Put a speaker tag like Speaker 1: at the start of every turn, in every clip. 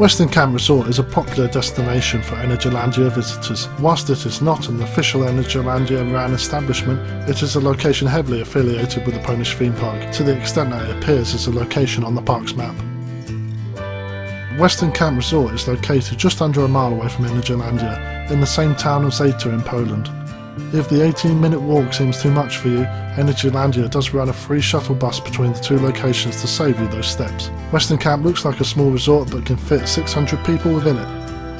Speaker 1: Western Camp Resort is a popular destination for Energylandia visitors. Whilst it is not an official Energylandia ran establishment, it is a location heavily affiliated with the Polish theme park, to the extent that it appears as a location on the park's map. Western Camp Resort is located just under a mile away from Energylandia, in the same town as Zeta in Poland. If the 18-minute walk seems too much for you, Energylandia does run a free shuttle bus between the two locations to save you those steps. Western Camp looks like a small resort but can fit 600 people within it.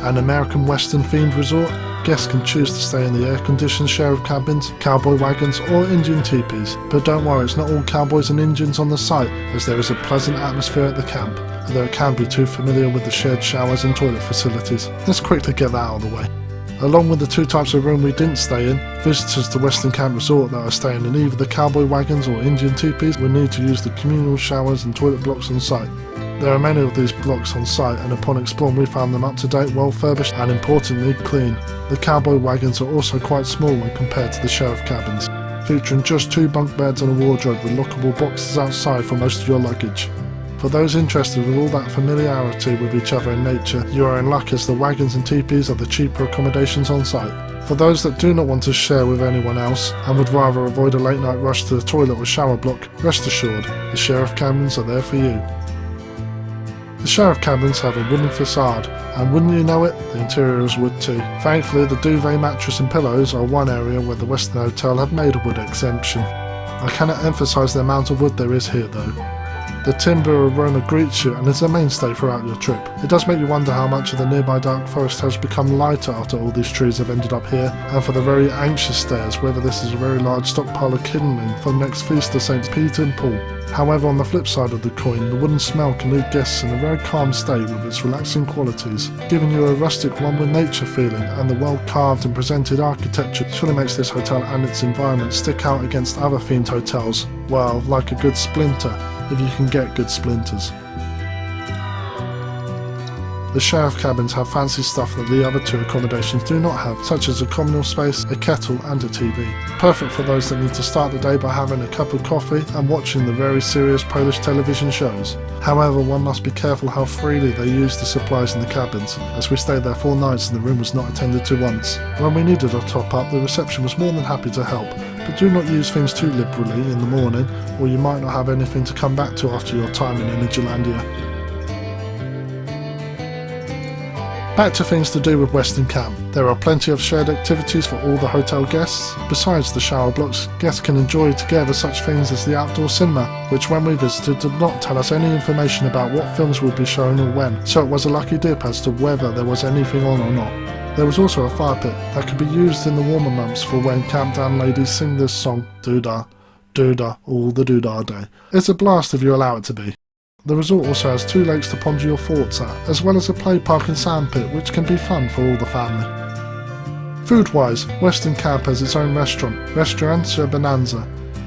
Speaker 1: An American Western themed resort, guests can choose to stay in the air-conditioned share of cabins, cowboy wagons or Indian teepees. But don't worry, it's not all cowboys and Indians on the site, as there is a pleasant atmosphere at the camp, although it can be too familiar with the shared showers and toilet facilities. Let's quickly get that out of the way. Along with the two types of room we didn't stay in, visitors to Western Camp Resort that are staying in either the cowboy wagons or Indian teepees will need to use the communal showers and toilet blocks on site. There are many of these blocks on site, and upon exploring we found them up to date, well furbished and importantly clean. The cowboy wagons are also quite small when compared to the sheriff cabins, featuring just 2 bunk beds and a wardrobe with lockable boxes outside for most of your luggage. For those interested with all that familiarity with each other in nature, you are in luck, as the wagons and teepees are the cheaper accommodations on site. For those that do not want to share with anyone else and would rather avoid a late night rush to the toilet or shower block, rest assured, the sheriff cabins are there for you. The sheriff cabins have a wooden facade, and wouldn't you know it, the interiors would too. Thankfully, the duvet, mattress and pillows are one area where the Western Hotel have made a wood exemption. I cannot emphasise the amount of wood there is here though. The timber aroma greets you and is a mainstay throughout your trip. It does make you wonder how much of the nearby dark forest has become lighter after all these trees have ended up here, and for the very anxious stayers whether this is a very large stockpile of kindling for the next feast of St. Peter and Paul. However, on the flip side of the coin, the wooden smell can leave guests in a very calm state with its relaxing qualities, giving you a rustic one with nature feeling, and the well carved and presented architecture surely makes this hotel and its environment stick out against other themed hotels, well, like a good splinter, if you can get good splinters. The sheriff cabins have fancy stuff that the other two accommodations do not have, such as a communal space, a kettle and a TV. Perfect for those that need to start the day by having a cup of coffee and watching the very serious Polish television shows. However, one must be careful how freely they use the supplies in the cabins, as we stayed there 4 nights and the room was not attended to once. When we needed a top up, the reception was more than happy to help, but do not use things too liberally in the morning, or you might not have anything to come back to after your time in Energylandia. Back to things to do with Western Camp. There are plenty of shared activities for all the hotel guests. Besides the shower blocks, guests can enjoy together such things as the outdoor cinema, which when we visited did not tell us any information about what films would be shown or when, so it was a lucky dip as to whether there was anything on or not. There was also a fire pit that could be used in the warmer months for when campdown ladies sing this song, doo-dah, doo-dah, all the doo-dah day. It's a blast if you allow it to be. The resort also has 2 lakes to ponder your thoughts at, as well as a play park and sand pit which can be fun for all the family. Food-wise, Western Camp has its own restaurant, Restaurancia Bonanza.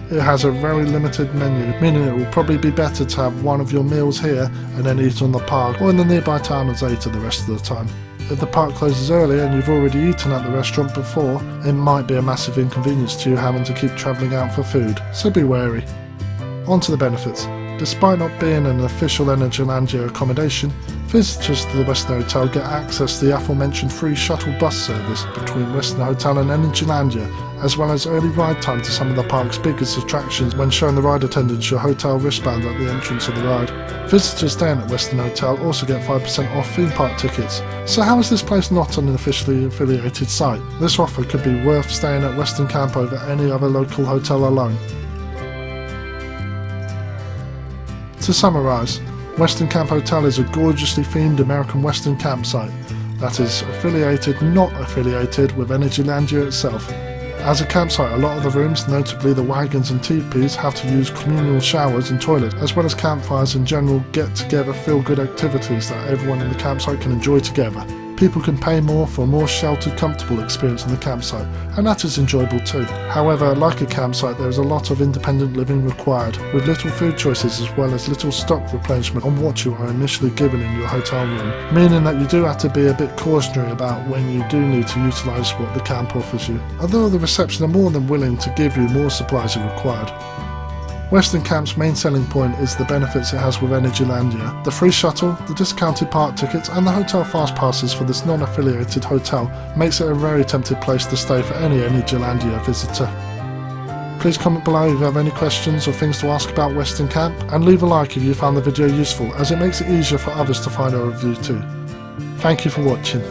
Speaker 1: It has a very limited menu, meaning it will probably be better to have one of your meals here and then eat on the park or in the nearby town of Zeta the rest of the time. If the park closes early and you've already eaten at the restaurant before, it might be a massive inconvenience to you having to keep travelling out for food, so be wary. On to the benefits. Despite not being an official Energylandia accommodation, visitors to the Western Hotel get access to the aforementioned free shuttle bus service between Western Hotel and Energylandia, as well as early ride time to some of the park's biggest attractions when showing the ride attendants your hotel wristband at the entrance of the ride. Visitors staying at Western Hotel also get 5% off theme park tickets. So how is this place not on an officially affiliated site? This offer could be worth staying at Western Camp over any other local hotel alone. To summarise, Western Camp Hotel is a gorgeously themed American Western campsite that is affiliated, not affiliated with Energylandia itself. As a campsite, a lot of the rooms, notably the wagons and teepees, have to use communal showers and toilets, as well as campfires and general get-together feel-good activities that everyone in the campsite can enjoy together. People can pay more for a more sheltered, comfortable experience in the campsite, and that is enjoyable too. However, like a campsite, there is a lot of independent living required, with little food choices as well as little stock replenishment on what you are initially given in your hotel room, meaning that you do have to be a bit cautionary about when you do need to utilise what the camp offers you, although the reception are more than willing to give you more supplies if required. Western Camp's main selling point is the benefits it has with Energylandia. The free shuttle, the discounted park tickets and the hotel fast passes for this non-affiliated hotel makes it a very tempting place to stay for any Energylandia visitor. Please comment below if you have any questions or things to ask about Western Camp, and leave a like if you found the video useful, as it makes it easier for others to find our review too. Thank you for watching.